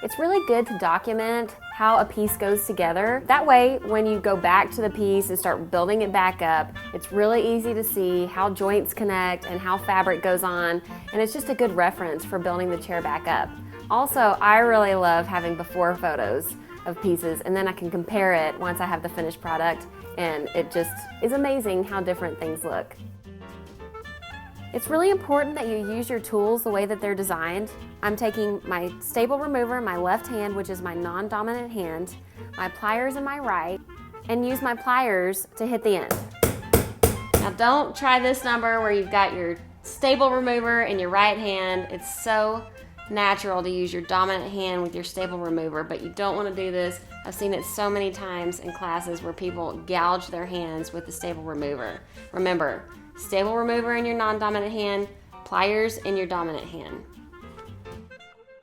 It's really good to document how a piece goes together. That way, when you go back to the piece and start building it back up, it's really easy to see how joints connect and how fabric goes on, and it's just a good reference for building the chair back up. Also, I really love having before photos of pieces, and then I can compare it once I have the finished product, and it just is amazing how different things look. It's really important that you use your tools the way that they're designed. I'm taking my staple remover in my left hand, which is my non-dominant hand, my pliers in my right, and use my pliers to hit the end. Now don't try this number where you've got your staple remover in your right hand. It's so natural to use your dominant hand with your staple remover, but you don't want to do this. I've seen it so many times in classes where people gouge their hands with the staple remover. Remember, staple remover in your non-dominant hand, pliers in your dominant hand.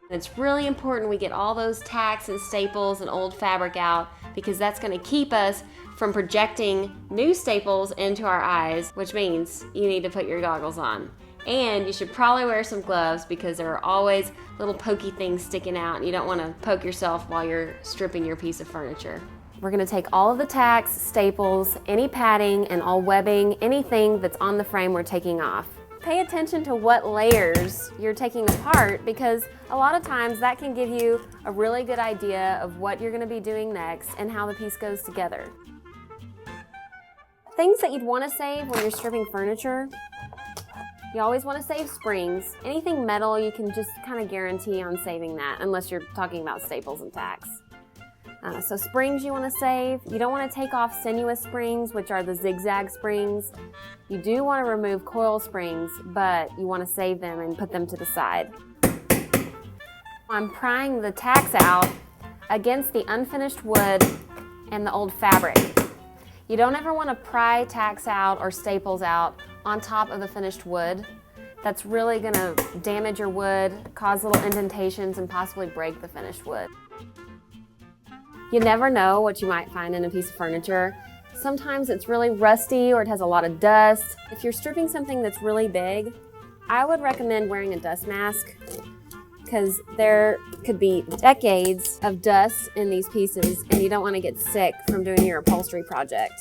It's really important we get all those tacks and staples and old fabric out, because that's going to keep us from projecting new staples into our eyes, which means you need to put your goggles on. And you should probably wear some gloves, because there are always little pokey things sticking out and you don't want to poke yourself while you're stripping your piece of furniture. We're going to take all of the tacks, staples, any padding, and all webbing, anything that's on the frame we're taking off. Pay attention to what layers you're taking apart, because a lot of times that can give you a really good idea of what you're going to be doing next and how the piece goes together. Things that you'd want to save when you're stripping furniture. You always want to save springs. Anything metal, you can just kind of guarantee on saving that, unless you're talking about staples and tacks. So springs you want to save. You don't want to take off sinuous springs, which are the zigzag springs. You do want to remove coil springs, but you want to save them and put them to the side. I'm prying the tacks out against the unfinished wood and the old fabric. You don't ever want to pry tacks out or staples out on top of the finished wood. That's really going to damage your wood, cause little indentations, and possibly break the finished wood. You never know what you might find in a piece of furniture. Sometimes it's really rusty or it has a lot of dust. If you're stripping something that's really big, I would recommend wearing a dust mask, because there could be decades of dust in these pieces and you don't want to get sick from doing your upholstery project.